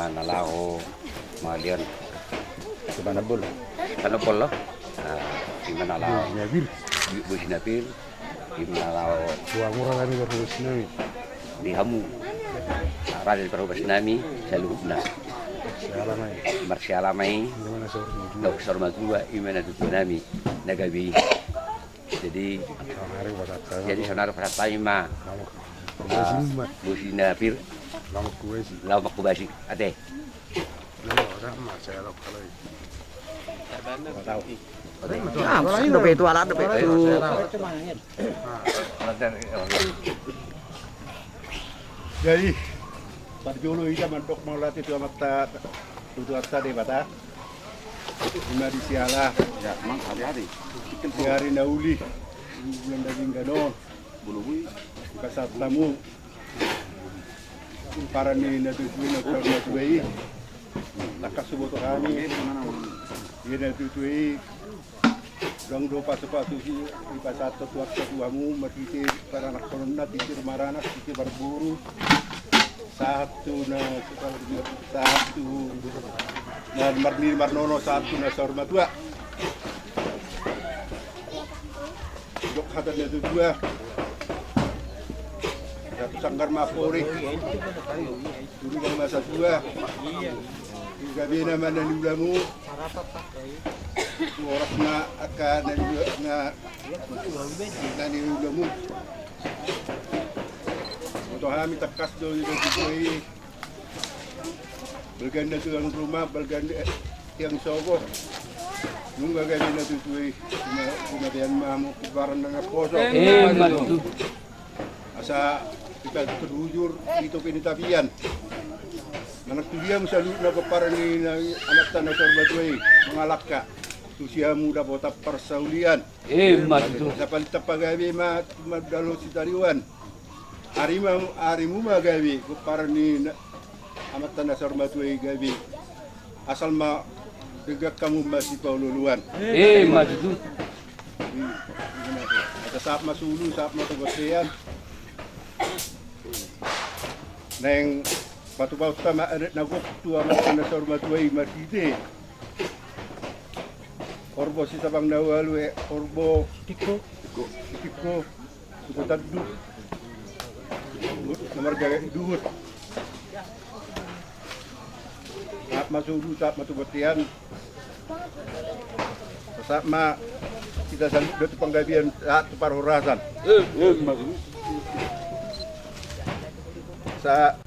Nalaho, malian Banabol. Tanopol lo, Nalaho, Nabil. Bush Nabil, Nalaho, Wah, murah kami berhubung nami. di Hamu, Radil Perhubas Nami, Salubna, Marsialamai, Gimana seorang Dok Sormatua, Imana Tutunami, Nagabi. Jadi saudara pada Taima, Bush Nabil, Lama Kubasi, Ate. Dope itu alat dope itu. Jadi Parjolo ita mandok maulat itu amat tutu arta de bata. Lima di siala. Ya, mang hari-hari. Hari nauli. Bulan daging ganon. Bulu-bulu. Kasat tamu. Para ni natutui natutui. Nakasubo to kami. Ia natutui. Dong do pasu-pasu si ipasat to tuamu matiti para nak kolonna tikir marana tikir berburu. Satu na marni marnono satu na sorma dua. Dok hadan itu dua. Satu sanggar mapori. Dulu kan masa dua. Gabi nama dan ulamu. oras na aka na ni ulamu. Untuk kami takas do yung tutuy. Berganda tulang rumah, berganda yang sogo. Nung gagawin na tutuy, kumatiyan mo kubaran ng poso. Matu. Asa kita terujur dito pinitapian. Managtuliam sa na para ni anak tanah Sorbatuay, mangalak ka. Tusiya muda bota persaulian. Matu. Sa palita pagawi madalo si Tariwan. Arimu magawi para ni anak tanah Sorbatuay gawi. Asal degak kamu masih paululuan. Matu. At saat masulu, saat matugasian. Neng patu-patu tama nagok tua anak tanah Sorbatuay matide. Orbo si tabang nawalu orbo tiko suku tadu. Nomor jaga duhut. Saat masulu, saat matugasian. Sama kita sambut dari penggabian saat parhorasan. Sa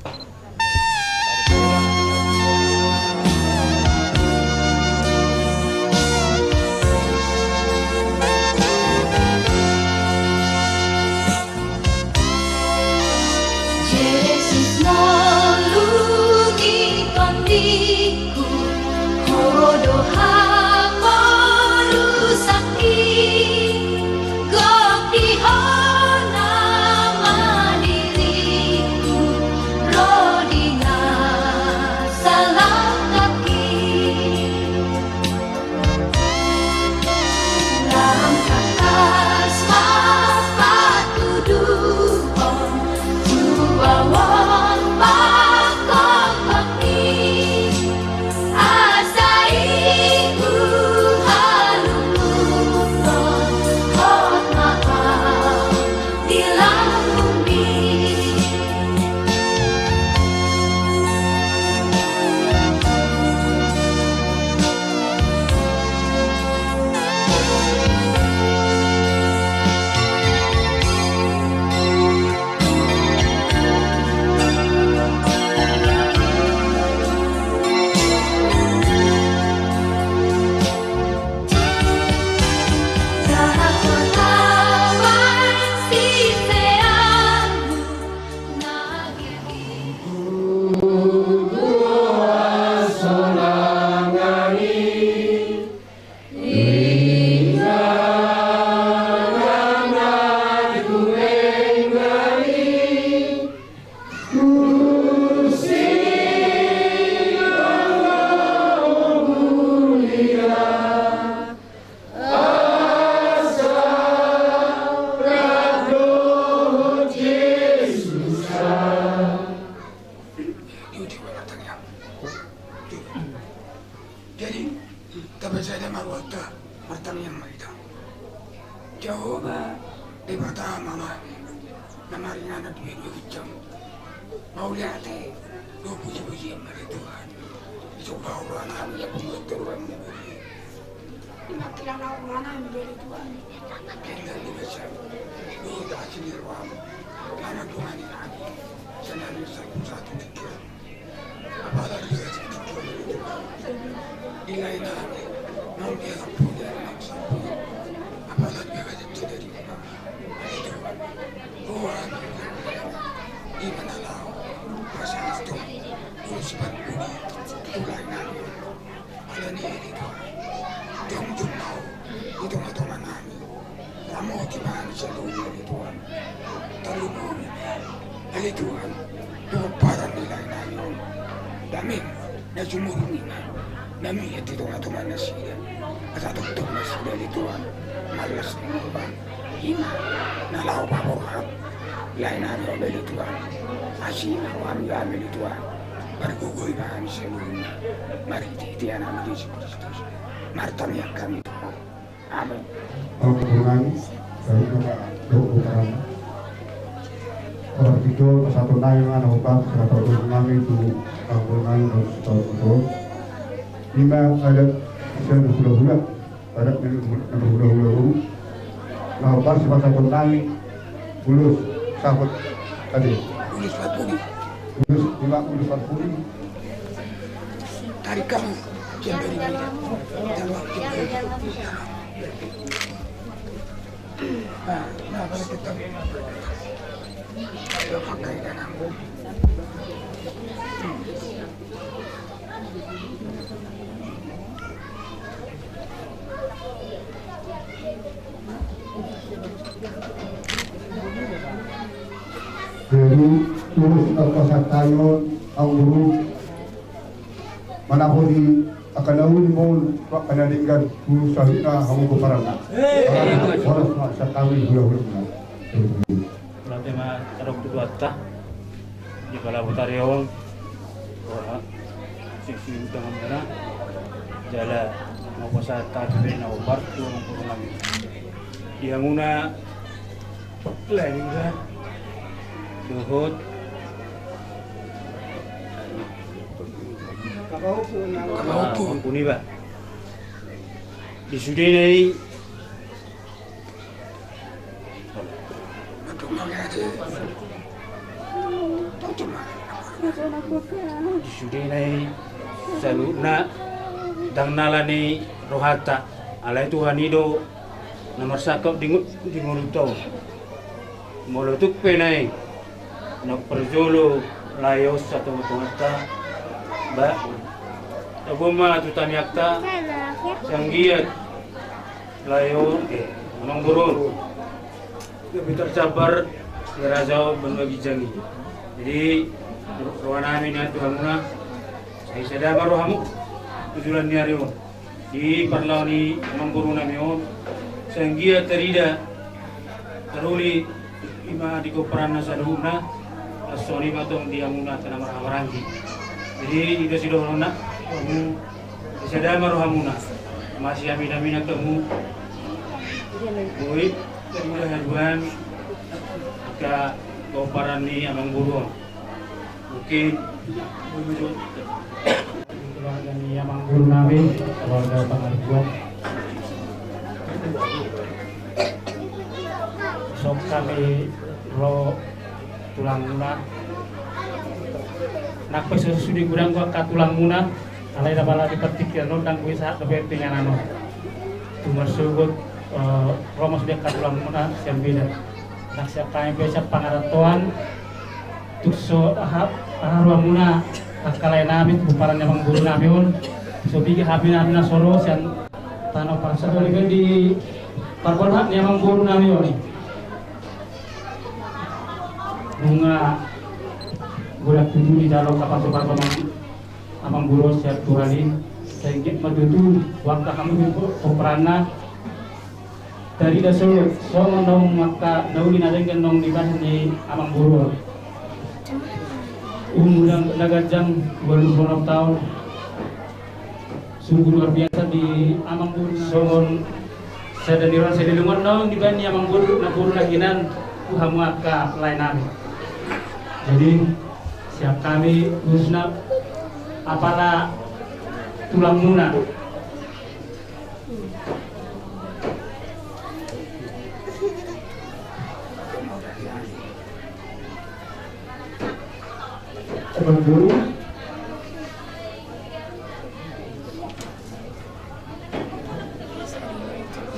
Yesus nalungi kandiku, kodoha Jehovah di mata mama namanya anak dua kecam mau lihat dua puji-puji yang dari Tuhan itu bahwa kami yang membuat Tuhan nanti anak mana dari Tuhan kita dibaca dua kasih ruang anak Tuhan ini senang satu Tuhan apa lagi Tuhan di lain hati mau dia punya maksa apalagi ada dari itu orang di mana lau rasa itu urusan budi tulai nami ada ni itu jom mau itu teman nami kamu di mana seluruh itu terlalu ini Tuhan dua para nilai nami damin na sumuruni nami itu teman nasi ada dokter nasi dari Tuhan malas ba ina na lao pa ko lain na yo beli Tuhan asina ko ang ya beli Tuhan bergugoy ba kami sa luna mari titian namin Yesus Kristus martami kami Tuhan amin hubungan dari kebenaran orang itu satu nayangan hubungan satu hubungan itu hubungan satu lima ada 10 bulan pada hulu-hulu nah pas masa tsunami ulus sahabat tadi Ulus Patuli, ulus 40 tarikan jemberi mina, jalan jemberi. Nah kalau kita pakai dalam jadi ulus pasatayon ang guru manahuli akan naun mo panalinggan ku sahina hamu parana oras ma sa tawi hulu-hulu na Nanti mah taruh kedua tah di bala butariong, wah sisi utang mana, jala mau pasal tadi na obar tu orang pun lagi. Dia guna lain kan, dohot. Kabahupu. Ampuni ba. Di sudai ni Untuk mengati. Cuma. di sudai ni saluna dang nala ni rohata alai Tuhan ido nomor sakap di nguluto molutuk penai nak perjolo layos satu mata ba aguma tu tanyakta sanggiat layo amang burun kita sabar ngerajau berbagi jangi jadi ruang namin na Tuhan muna saya sadar rohamu tujuan niya rin di parlaw ni amang burun namin yun sanggiat terida teruli ima di koperan sa loob na asoni matong di amuna tanah maranggi jadi itu sudah lona sadar rohamu na masih amin ketemu Boy, kemudahan ke koparan ni amang burung. Mungkin keluarga ni amang burung namin, keluarga pengaduan. Sok kami lo tulang muna. Nak pesesudi gudang gua katulang muna. Alai dah bala dipetik ya no dan kuisa lebih dengan anu. Tumasubut Roma sudah katulang muna siang beda. Nak siap kami besok pangaratuan tukso ruang muna kalai namin buparan yang mengguru namin so bigi habi namin na soro siang tanah paksa boleh di parpol yang mengguru namin bunga budak tujuh di dalam kapal sepatu amang guru siap turani sedikit madudu waktu kami operana dari dasar so nong maka dauli na dengan nong dibahas ni amang guru umur nagajang 26 tahun sungguh luar biasa di amang guru so saya dan diron saya dilungan nong dibahas ni amang guru na guru laginan uhamu akka lain jadi siap kami khususnya apalah tulang muna Abang guru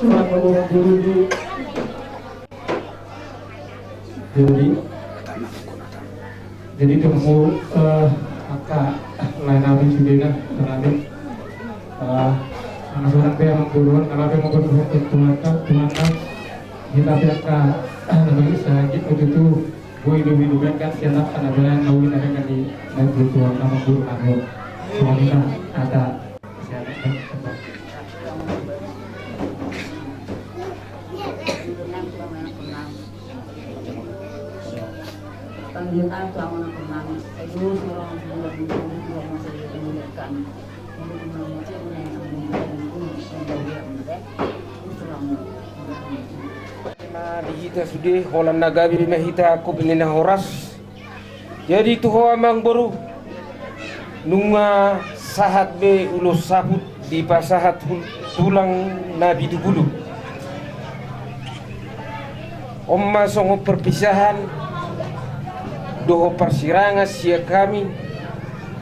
surat abang guru itu jadi temu maka lain nabi sudah nabi anak orang dia mengguluan kalau dia mau berdoa tumaka kita biarkan nabi sakit itu gue hidup kan siapa kan ada yang nawin ada kan di berdoa nama guru nabi suaminya ada Panggilan selama pernah itu seorang bulan masih dimulakan untuk membaca Dihita sudah holan nagabi na hita ako pinina horas. Jadi tuho amang baru nunga sahat be ulos saput di pasahat tulang Nabi dulu. Omma songo perpisahan doho persirangan sia kami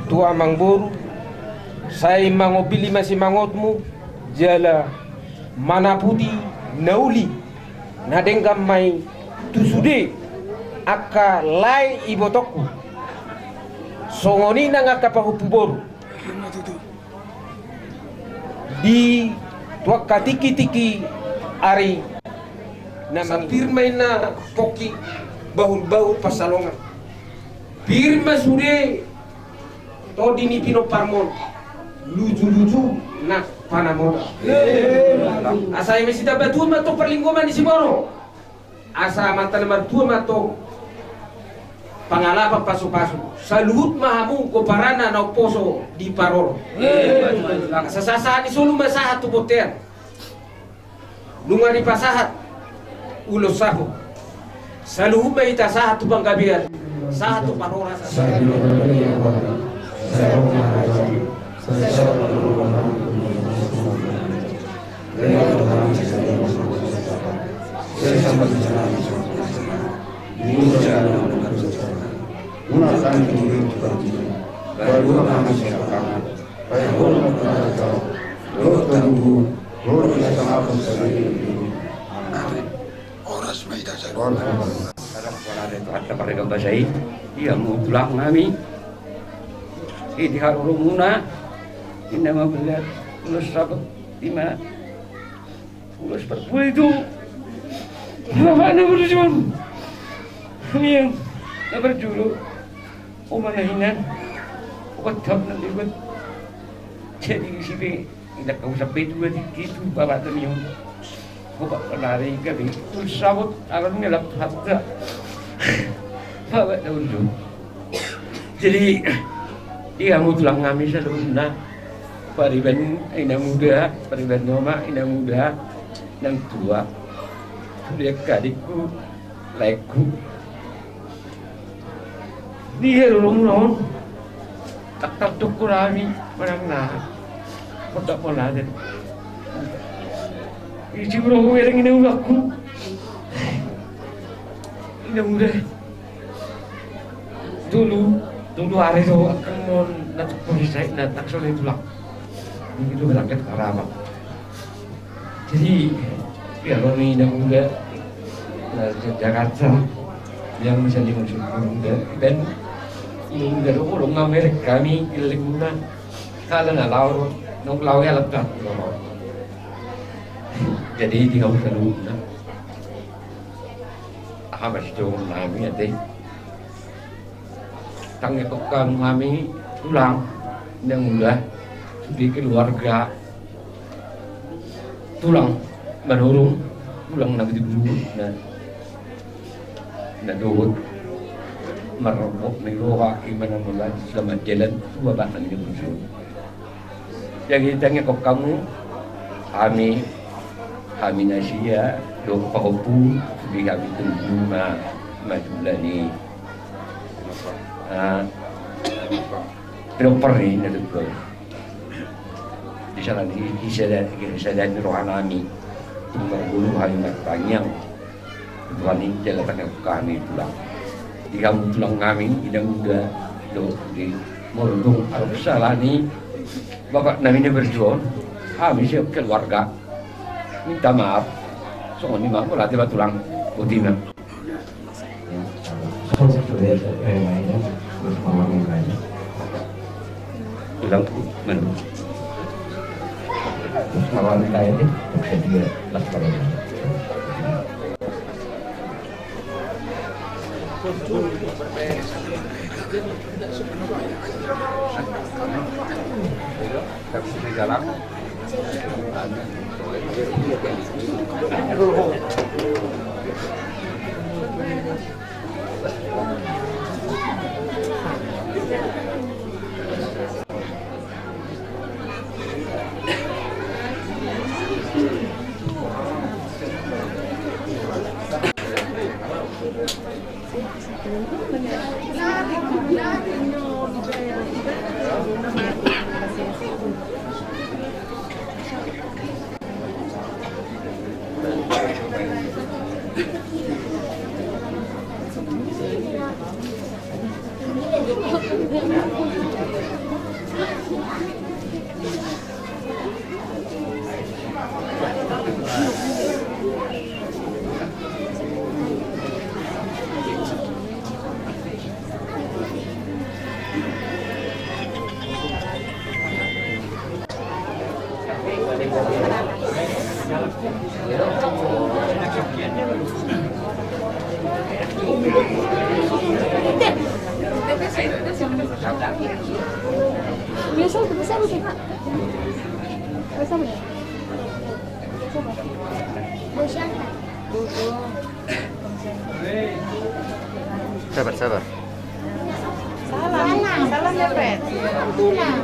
tua mangboru saya mangobili masih mangotmu jala mana putih nauli nadenggam mai tusude aka lai ibotoku songoni nang aka pahupuboru di tuaka tiki-tiki ari nama pirmai na poki bahul-bahul pasalongan pirma sude to dini pino parmon lucu-lucu nak panamoda asa mesita batu ma to perlinggoman di Siboro asa mata martua ma to pangalapan pasu-pasu saluhut mahamu ko parana na poso di paroro sasasa di solo masahat tu boter lunga di pasahat ulo sapo saluhut ba ita sahat tu banggabian sahat tu parora iya mau tulang kami ini harumuna ini nama benar ulus sahabat lima ulus berpuluh itu mana berjuang ini yang berjulu omanahinan obat nanti buat jadi sini tidak kau sampai dua gitu bawa ternyum obat lari kali ulus sahabat akan ngelap harga bawa terjun jadi dia mau tulang kami selalu nak pariban ina muda pariban noma ina muda yang tua dia kadikku laiku dia rumon tak tukurami orang nah kota pola dan isi bro yang ini aku ina muda dulu hari itu akan mau natuk polisi natak soleh tulang itu berangkat ke Rama jadi biar kami yang muda dari Jakarta yang bisa dimaksud muda dan muda itu orang Amerika kami ilik muda kalau nak lau nong lau ya lepas jadi tinggal selalu muda apa sih jauh kami ada tangga kokang kami tulang yang muda di keluarga tulang menurung tulang nabi dulu na dohot marobok ni roha gimana mulai selama jalan dua bahkan ini muncul yang hitangnya kok kamu kami nasia do pahopu di kami tunggu majulani proper ni na dulu di sana di rohanami tinggal bulu hanya panjang Tuhan ini jalan tengah kami pulang di kamu tulang kami tidak muda di Mordung Arab Salani bapak namanya berjuang kami siap keluarga minta maaf soalnya ini maaf latih tulang putina tulang menu awal kaya ini dia lapar jalan Biasa besar sih Pak. Besar ya? Besar. Sabar, sabar. Salam ya Fred. Tulang.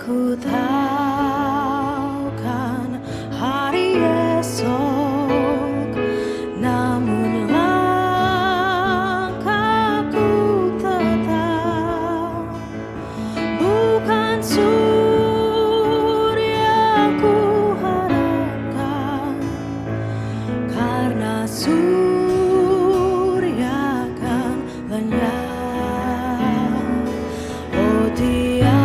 Ku tahu kan hari esok, namun langkahku tetap bukan surya ku harapkan, karena surya kan lenyap. Oh tiada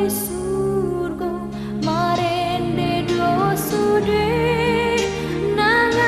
surga marende do sude nang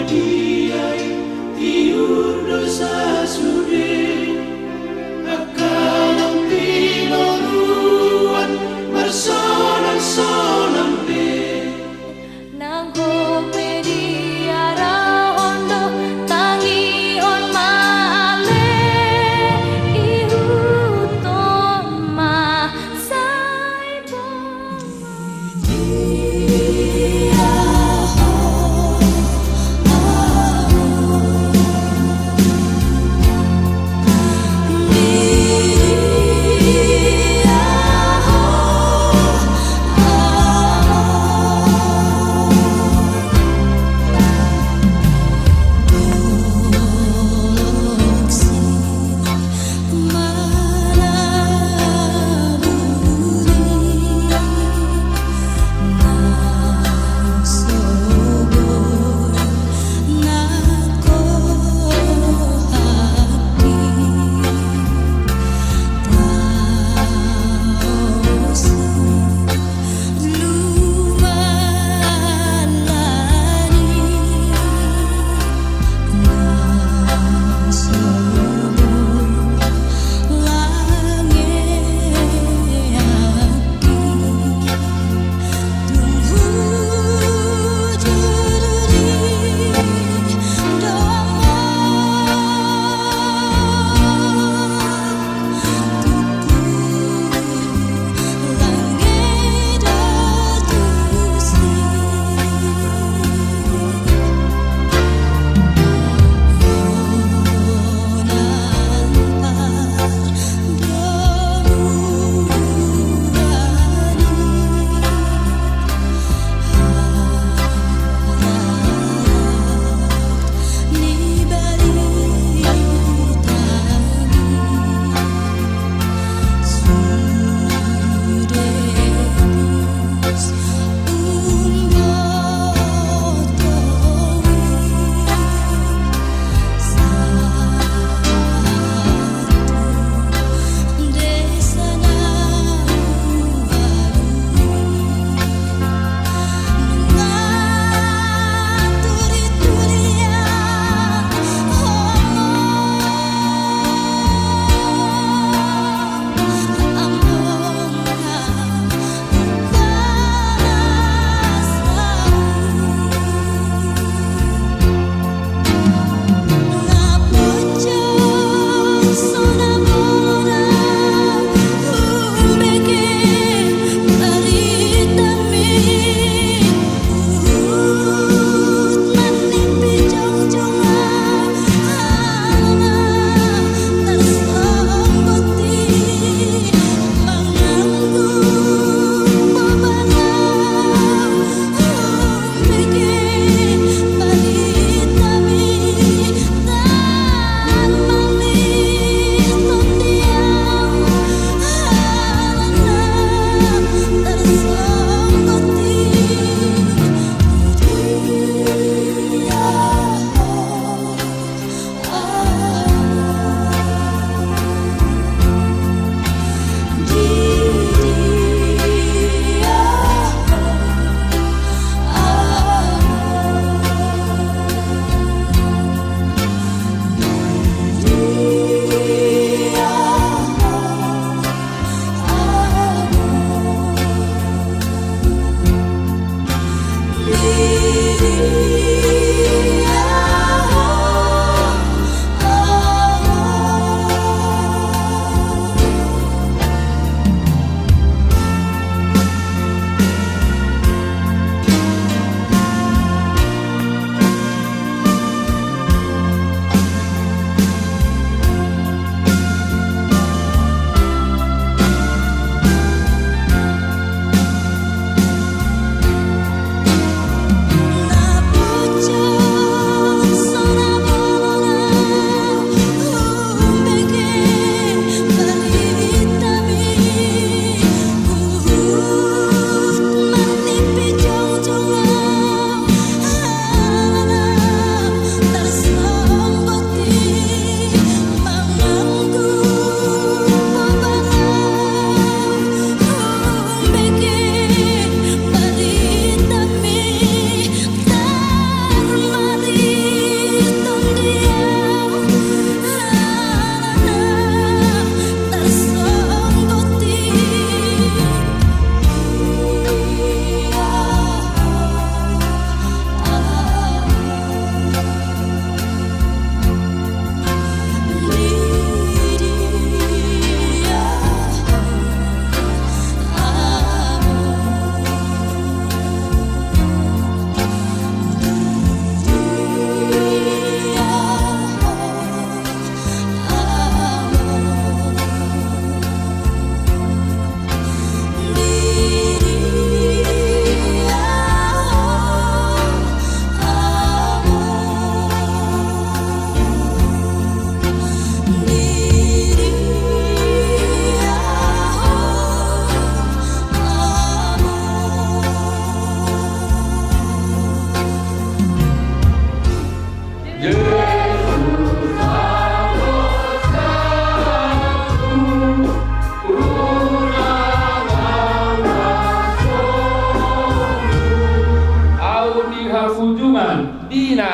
diai tiur dosa sudi akan pinoruan bersonan-sonan be nang hope diara ondo tangi on male ihuton ma sai bong dia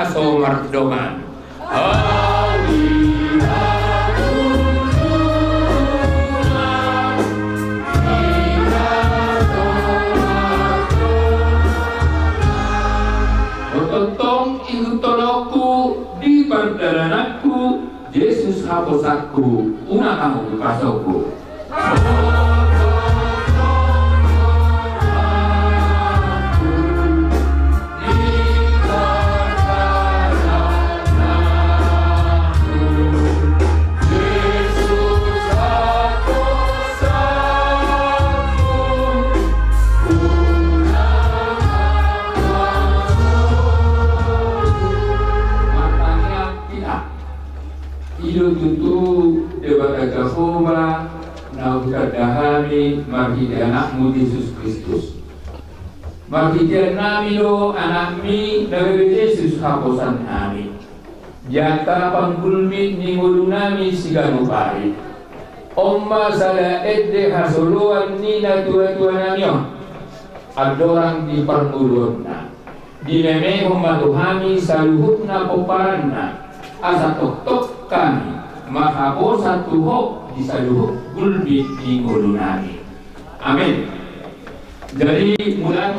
aso mardoman. Ototong ihutoloku di perdalananku, Yesus hapusaku, unakamu kasoku. Tutu dewata Jehovah na ukadahani marhidi anakmu Yesus Kristus. Marhidi nami do anakmi dari Yesus haposan nami. Jaka panggulmi ni nami siganu pari. Omma sala edde hasuluan nina tua-tua namyo. Adorang di permulunna. Dineme homatuhami saluhutna poparanna. Asa tok kami mahabo satu hok di saluhuk gulbi di ngulunani. Amin. Jadi mulai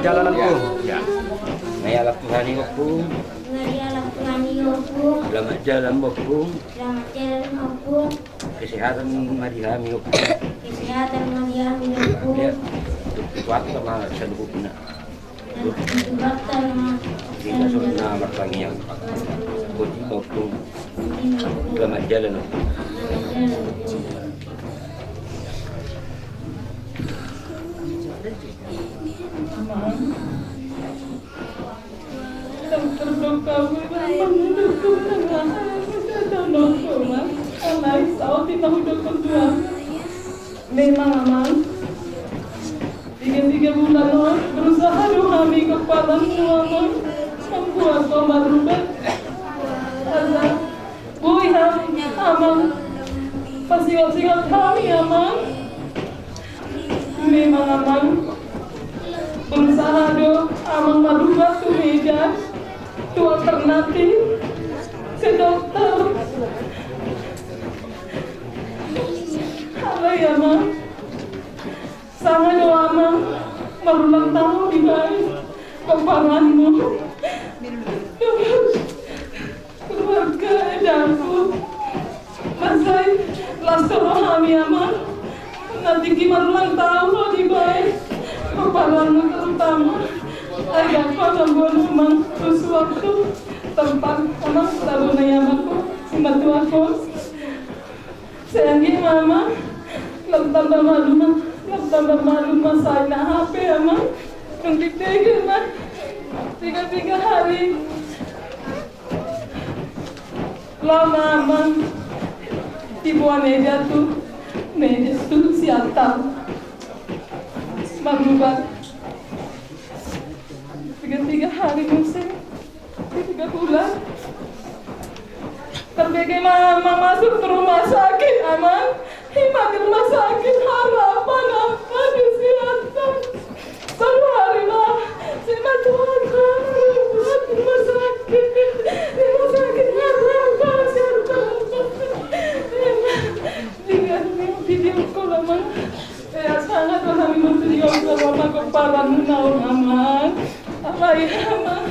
jalan aku. Ya. Ngayalah Tuhan aku. Ngarialah Tuhan aku. Selamat jalan aku. Selamat jalan aku. Kesehatan marihami aku. Kesehatan mariami aku. Ya. Waktu sama seluruh pina. Kebaktan Kita sudah bertanya. Kunci aku. Selamat jalan aku. Terduga mendukung dengan dokungan anak saat kita udah kedua memang aman 3 bulan berusaha rohani kepala suami membuat komar rubat azab boy aman pasigot-sigot kami aman memang aman berusaha do aman merubah tu meja tu alternatif ke dokter apa ya ma sangat doa ma berulang tahun di balik keparanmu keluarga edaku masai lasto rohani ama nanti gimana ulang tahun lo di balik keparanmu terutama agak kau memang sesuatu tempat anak tahu nayamaku membantu aku sayangnya mama tambah malu masai na HP ama yang dipegang mah 3 hari lama ama di bawah meja tu siatal berubah 3 hari musim 3 bulan terbagai mama masuk ke rumah sakit aman hima di rumah sakit harapan apa kesehatan 1 hari lah saya Tuhan buat rumah sakit harapan dengan video call aman sangat kami video call sama kepala naun aman apa ya aman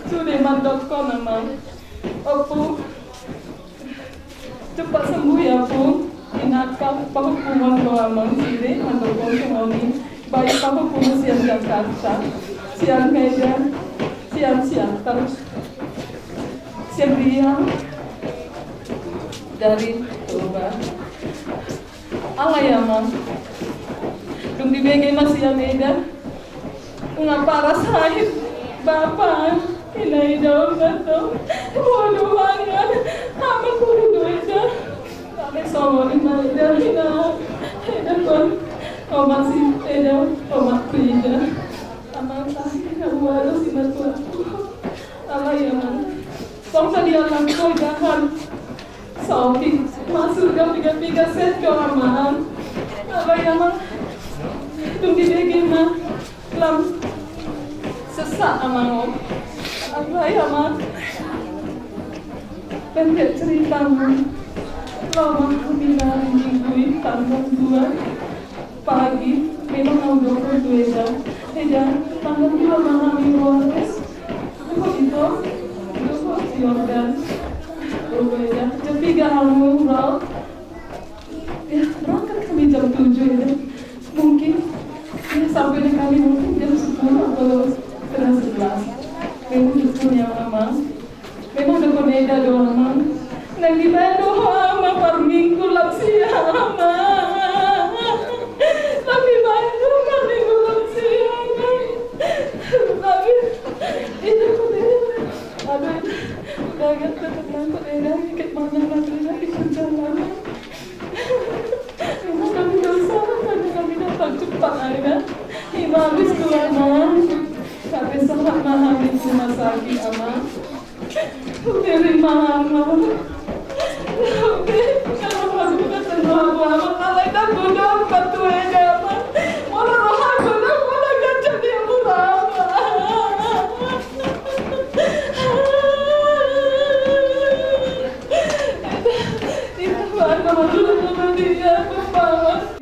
sudeman.com aman Opu cepat sembuh ya Bu ingatkan pahukuman doa mangsire mendukung sumoni baik pahukuman siang Jakarta siang Medan siang terus siang Riau dari Toba Allah ya mam dung dibagi mas siang Medan ngapa sahib bapak inai daun gato waduh banget aman kudu doa kami songoni maida hina kon omat si omat prida aman sahib waduh sinatu Allah ya man song tadi alam ko jahan sauti masuk ke 3 set ke aman Allah ya man dung dibagi mah lam sesak aman Allah ya ma pendek ceritamu lama bila minggu tanggal 2 pagi memang mau 22 jam tanggal 2 memahami Wallace itu Jordan 22 jam jam 3 Al-Murau ya berangkat kami jam 7 ya mungkin ya sampai kami mungkin jam 10 atau setengah 11 memang dukunnya mama memang dukun eda doang mama nang di doa mama per minggu lapsia mama tapi banyak per minggu lapsia tapi itu ada kaget tetap eda ikut mana lagi berjalan memang kami dosa karena kami datang cepat ada hima habis keluar sampai sempat memahami rumah sakit aman dari mama kalau masuk ke tengah aman kalau dah bodoh batu aja aman malah rohan bodoh malah gacor dia murah itu baru malu sama dia bapak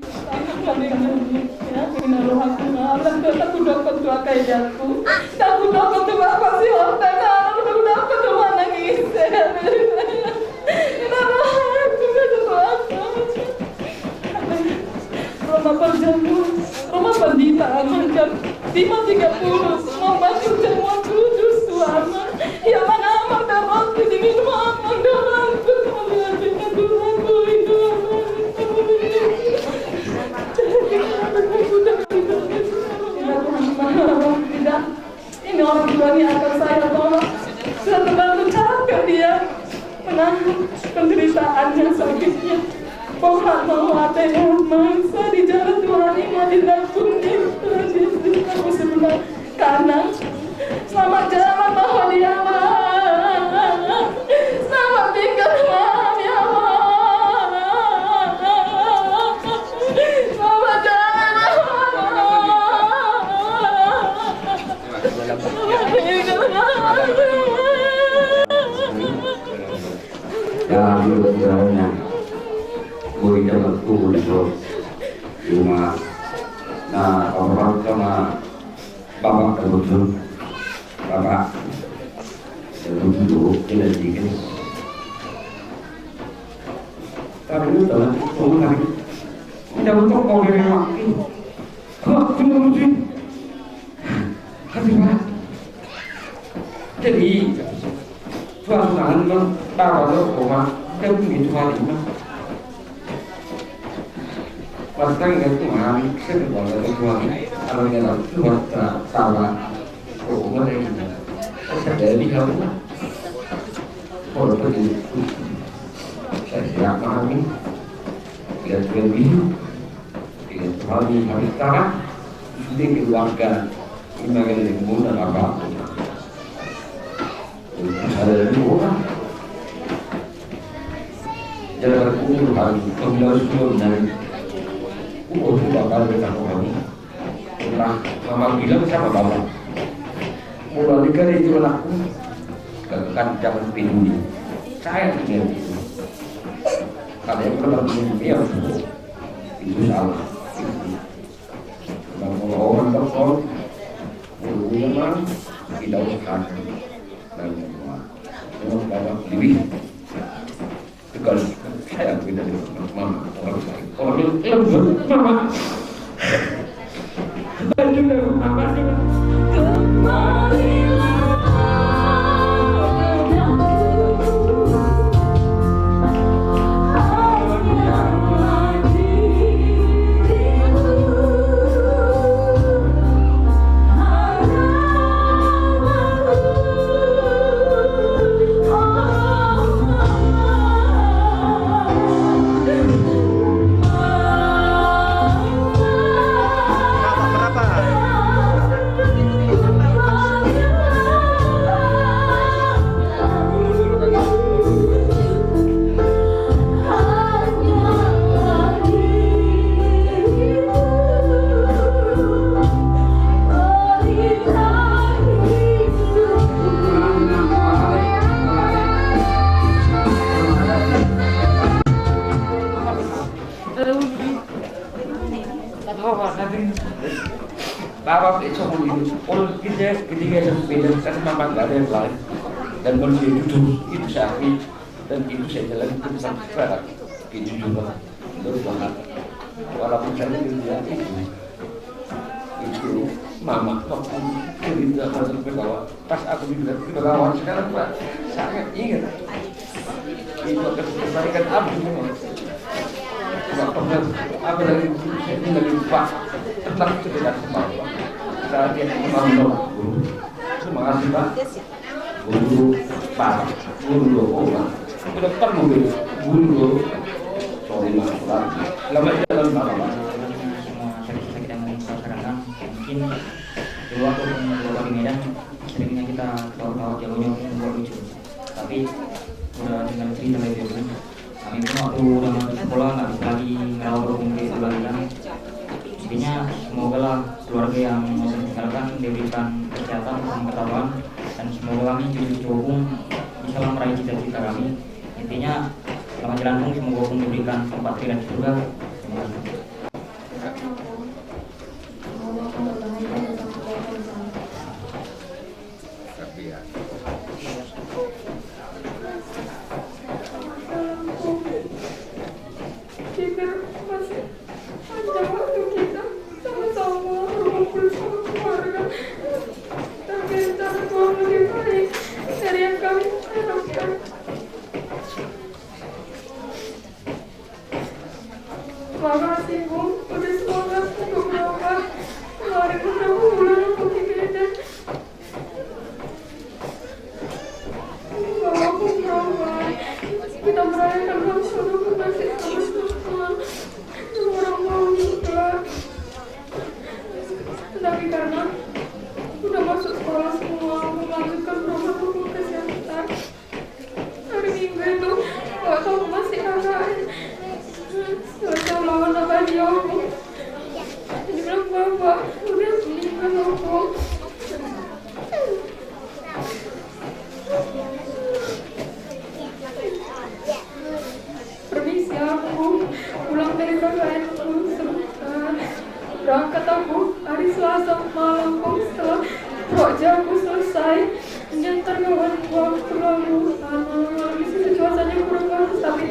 kami ya kena rohan Aku dapat dua kayaku. Aku dapat dua pasti hotel. Aku dapat dua nangis. Kenapa aku berdoa? Rumah perjamu, rumah pendeta amankan 5.30. Mau masuk semua kudus Tuhan. Ya mana aman dan roti diminum aman dan aku melihat dengan Tuhanku itu. Tidak, ini orang tuanya akan saya tolak. Sudah terlalu capek dia menahan penderitaannya, sakitnya. Pohon mau ada yang mangsa di jalan Tuhan ini dilakuni aku sebelah kanan. Selamat jalan bahwa dia selamat tinggal malam ya Allah. Selamat jalan dalam hidup-hidupnya gue dapat kubur di rumah. Nah, orang sama bapak kebetulan bapak dalam duduk tidak sedikit. Tapi itu dalam rumah tidak untuk kau dari waktu. Kau tunggu lucu. Hati pak. Jadi suatu saat kan bapak itu rumah dia begitu hari ini. Pasang itu hari kedua dari Tuhan, kalau kita Tuhan sahabat, rumah ini, dari kamu, kalau pergi, saya siap kami, lihat lebih, lihat hari sekarang, sudah keluarga, ini dari kemudian apa? Ada lebih orang, jangan kubur hari, kembali semua dari sudah kalau kita kami setelah mama bilang sama bapak mulai dari itu aku kan jangan peduli saya tinggal itu kalau yang pernah dia itu salah kalau orang telepon memang tidak usah dan semua bapak lebih sekali saya tidak mama orang saya orang lembut mama baju mama Bapak itu orang kita ketika berbeda kan memang nggak ada yang lain dan menjadi jujur itu sakit dan itu saya jalan itu sampai sekarang kejujuran berdoa walaupun saya bilang itu mama waktu cerita tentang Begawan pas aku bilang Begawan sekarang Pak sangat ingat itu akan kebaikan Abu semua tidak pernah apa dari saya tinggal di Pak tentang cerita semua saat dia memang guru terima kasih Pak guru Pak guru Pak ke depan mobil guru sorry Mas lama jalan Pak semua sakit-sakit yang merasakan mungkin di waktu keluar di Medan seringnya kita tahu-tahu jauh-jauh membuat lucu tapi udah dengar cerita lebih dulu kami pun waktu udah masuk sekolah nggak bisa lagi merawat rumah di bulan intinya semoga lah keluarga yang saya tinggalkan diberikan kesehatan dan pengetahuan dan semoga kami cucu-cucu pun bisa meraih cita-cita kami intinya selamat jalan pun semoga pun diberikan tempat di surga. Terima kasih. Terima kasih Bu, udah semangat untuk berangkat. Kemarin beberapa bulan aku di Medan. Kalau aku berangkat, kita merayakan langsung aku masih sama orang mau juga. Tapi karena udah masuk sekolah semua, aku melanjutkan protokol kesehatan. Hari Minggu itu, waktu aku masih KKN, selesai lawan apa dia aku. Dia bilang, Bapak, udah meninggal aku. Permisi aku, pulang dari KKN aku sebentar. Berangkat aku hari Selasa malam setelah proyek aku selesai. Menyantar kawanku aku lalu malam di situ cuacanya kurang bagus, tapi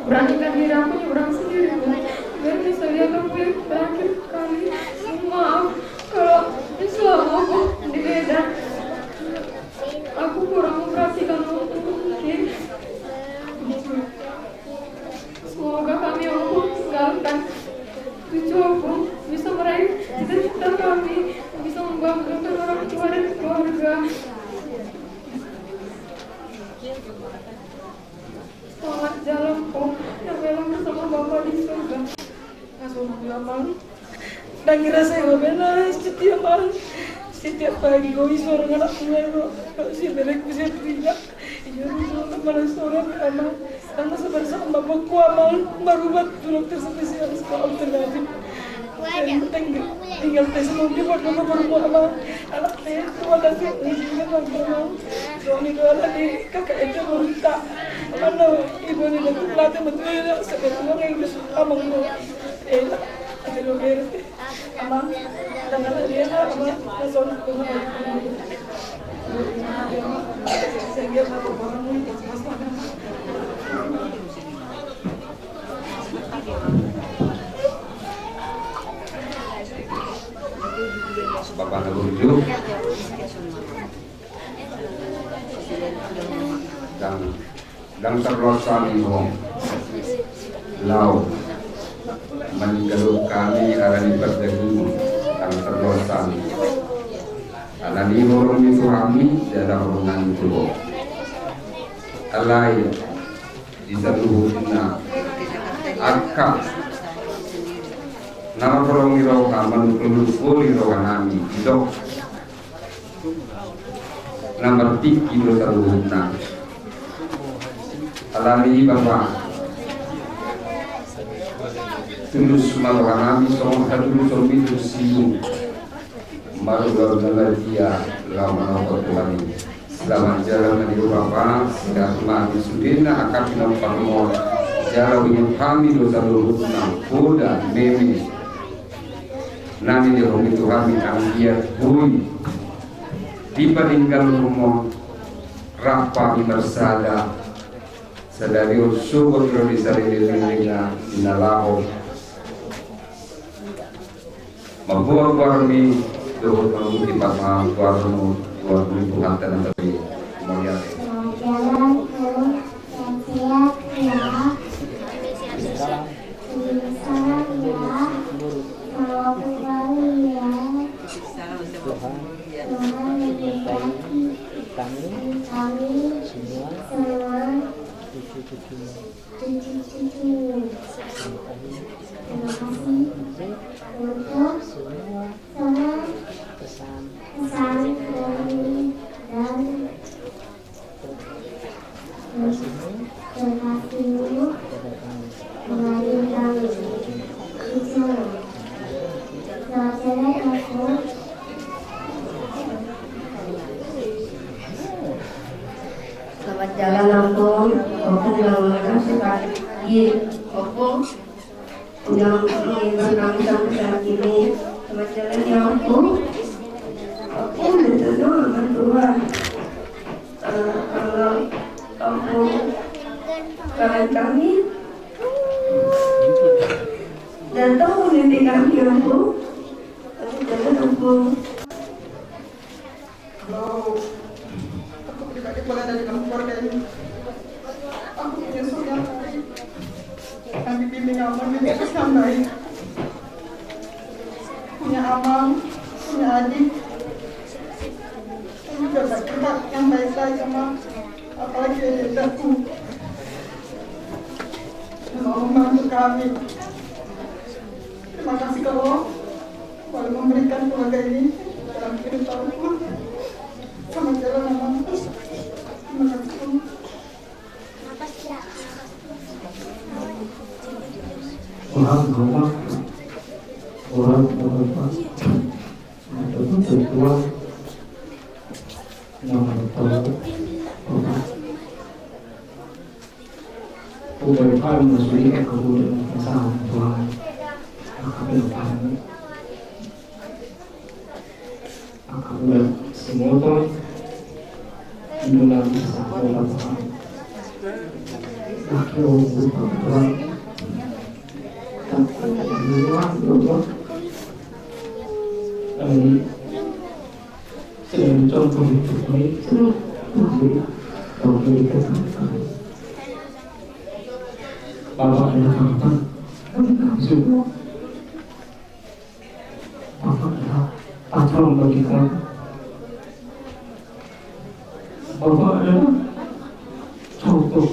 beranikan diri aku nyebrang sendiri biar bisa lihat aku yang terakhir kali. Maaf kalau selama aku di Medan aku kurang memperhatikan waktu mungkin. Semoga kami aku tinggalkan cucu aku bisa meraih cita-cita kami, bisa membanggakan orang tua dan keluarga. Selamat jalan kok, yang belang bersama Bapak di surga. Assalamualaikum amal. Dan kira saya benar setiap malam, setiap pagi kau suara anak tua kalau si mereka bisa teriak. Iya, pada sore amal. Karena bersama Bapakku amal baru buat dokter spesialis sekolah alternatif. Tinggal tes mobil buat nama baru amal. Anak saya tua dan izinkan amal. Suami dua lagi kakak itu baru tak. Mana ibu ini aku pelatih betul ya sebetulnya yang amal itu. Ada dokter amal. Dengan dia amal nasional pengajar. Saya mau orang itu Bapak Nabuju dan terlosan hong lau meninggalu kami arani berdegung dan terlosan alani horong itu kami dalam rungan itu alai di seluruhnya akak nama horong iro kaman kelupul iro kanami idok nomor 3 iro seluruhnya alani bapak tulus malu kanami song hadulu somi tusiu malu baru dia lama Tuhan ini. Selamat jalan menuju Bapa, sudah mati sudina akan nampak mau jalan yang kami dosa luhut nampoda meme. Nami di rumah Tuhan anggiat bui di peninggal rumah rapa imersada sadari usuh bisa dilihatnya inalaho membuat warmi Tuhan menguji pasal warmu Tuhan dan tapi mulia. Jalan yang sehat ya, salam ya, kalau kembali ya, Tuhan memberkati kami semua cucu-cucu. Terima kasih untuk semua pesan dari dan terkasihmu melalui kami itu selesai aku selamat jalan Lampung yang suka di Opung yang senang sampai saat ini selamat jalan di Lampung Opung itu doang Tuhan kalau Opung kalian kami dan tahu nanti kami Opung jalan Opung Kalau aku pribadi boleh dari kamu keluarga ini, aku punya saudara. Kami dibimbing amal menjadi yang baik. Punya amal, punya adik, ini juga bergerak yang baik-baik sama apalagi adikku. Mau membantu kami. Terima kasih kalau boleh memberikan keluarga ini dalam kehidupanku sama jalan aman. Terima kasih. Orang rumah, orang berapa, ataupun tertua, nama tahu, orang. Beberapa manusia kemudian kesal Tuhan, akan berdepan, akan semua Tuhan, dalam sekolah Tuhan, akhir Tuhan. Saya mencontoh itu baik, kalau dikatakan Bapak adalah Bapak, semua Bapak adalah patron bagi kami. Bapak adalah contoh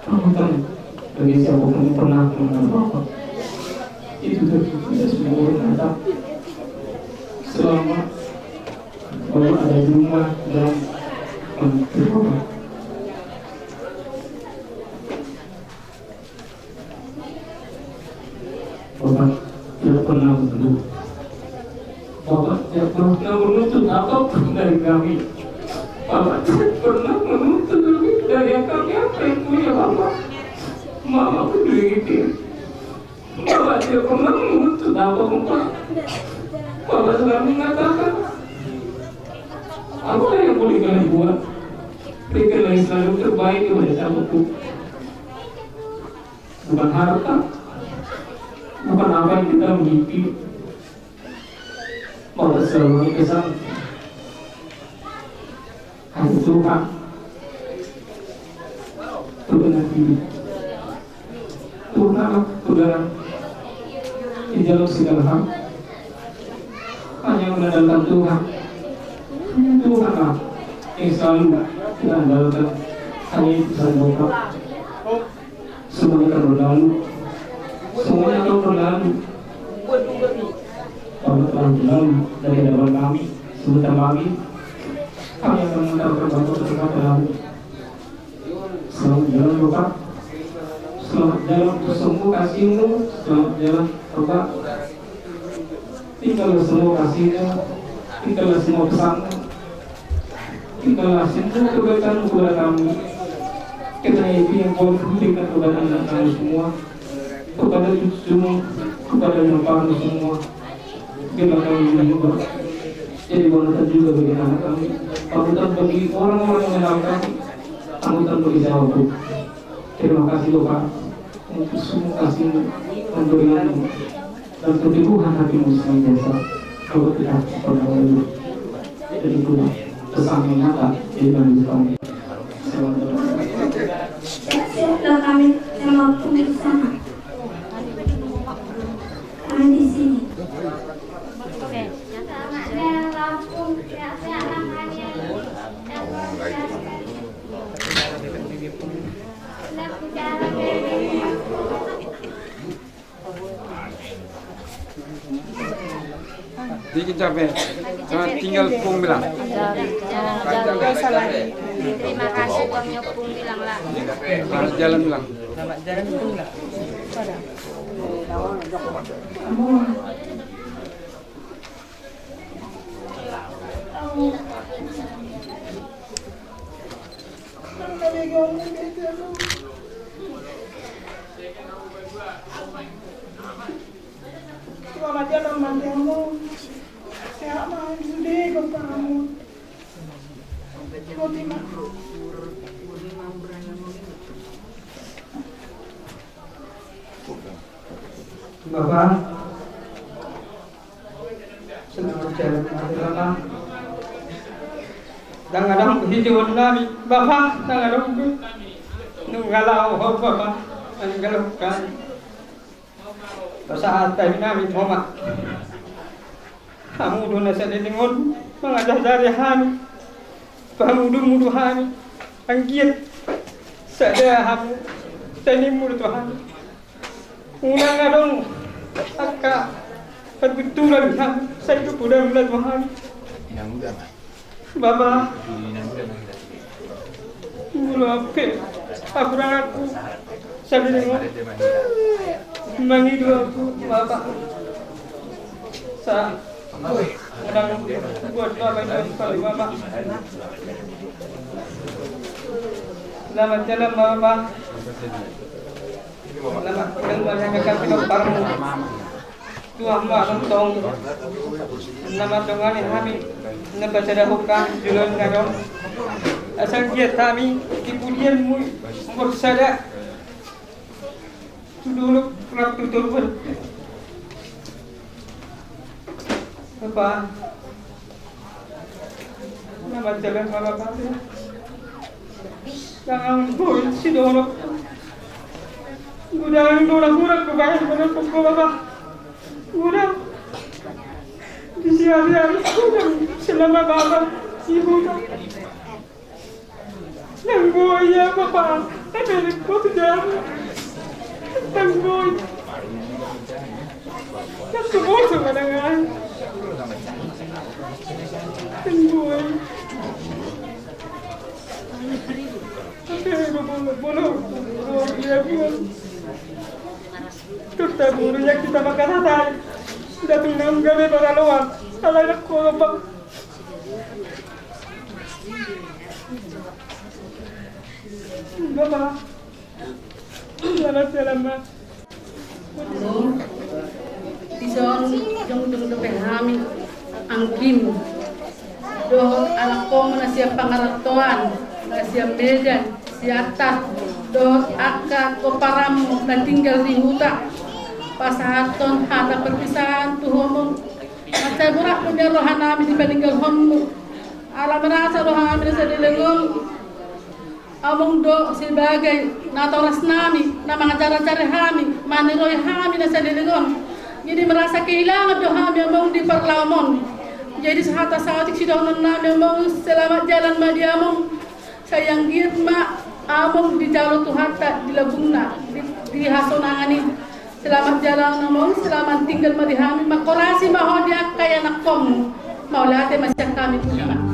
panutan bagi siapapun yang pernah mengenal Bapak. Itu tidak semua orang ada. Selama Bapak ada di rumah dan di Bapak. Bapak tidak pernah mengeluh. Bapak tidak pernah menuntut apapun dari kami. Bapak tidak pernah menuntut lebih dari yang kami apa yang punya Bapak. Mama peduli gitu. Bapak tidak pernah menuntut apapun Pak. Bapak selalu mengatakan, apa yang boleh kalian buat? Berikanlah yang selalu terbaik kepada siapapun. Bukan harta, bukan apa yang kita miliki. Bapak selalu berkesan hanya Tuhan benar hidup. Tuhan benar di dalam segala hal. Hanya mengandalkan Tuhan. Tuhan yang selalu kita andalkan. Hanya itu saja Bapak. Semuanya akan berlalu. Semuanya akan berlalu. Bapak telah berlalu dari hadapan kami. Sebentar lagi kami akan mengantarkan Bapak ke tempat lalu. Selamat jalan Bapak. Selamat jalan untuk semua kasih-Mu. Selamat jalan Bapak. Tinggallah semua kasih-Mu. Tinggallah semua pesan-Mu. Tinggallah semua kebaikan-Mu kepada kami. Karena itu yang Kau berikan kepada anak kami semua, kepada cucu-Mu, kepada anak-anak semua. Biarlah kami juga jadi panutan juga bagi anak kami, panutan bagi orang-orang yang mengenal kami, panutan bagi siapapun. Terima kasih Bapak untuk semua kasih-Mu, pemberian-Mu, dan keteguhan hati-Mu senantiasa. Kalau tidak pernah lalu, jadi itulah pesan yang nyata di dalam hidup kami. Siaplah kami yang mampu bersama. Kami di sini. Dikit capek. Tinggal Pung bilang. Terima kasih Bangnya Pung bilang lah. Selamat jalan bilang. Selamat jalan Pung lah. Selamat jalan mandiamu. Sehat main sedih kau kamu. Terima. Bapak, selamat jalan Bapak. Kadang-kadang hijau nami, Bapak, kadang-kadang nunggalau Bapak. meninggalkan saat kami Muhammad kamu dona selingon mengajar dari kami pamudu kami anggit saya kamu tenimur Tuhan unang adong akka perbetulan kami saya itu sudah mulai Tuhan Bapak mulu apa aku selingon mengidu aku Bapak sa kadang buat doa baik sekali Bapak. Selamat jalan Bapak. Selamat tinggal menjaga pinoparamu. Tuhan manuntong. Selamat dengan kami. Nebaca dahukah julun ngadong. Asal giat kami kemudianmu bersada. Dulu kerap tutur Bapak, nama jalan Bapak kami. Jangan boy si dono. Gudang kurang kebayang pada pokok Bapak. Gudang di hari-hari gudang selama Bapak ibu tak. Nang boy ya Bapak, tapi kau tidak. Nang boy. Nak semua sama dengan. Boy. Kita burunya kita makan hatai. Datang nang gawe para luar. Alay nak ko ba? Baba. Salamat. Tison jong pehami angkim. Doh anak ko na siya pangaratoan, na siya medan, siya atat. Doh akka ko param na tinggal di huta. Pasahaton hata perpisahan tuhomong. Masay burak mo niya rohan namin di paninggal homo. Alam rasa rohan namin sa dilengong. Among do sebagai natoras nami na mga cara-cara kami, maniroy kami na sa dilengong. Jadi merasa kehilangan do kami among di parlamon. Jadi sehata sahatik sidonon namin among selamat jalan madiamong. Sayang girma among di jalo tuhata di labungna di hasonangani. Selamat jalan among, selamat tinggal madihami. Makorasi mahon di akkay anak kom. Maulate masyak kami punya.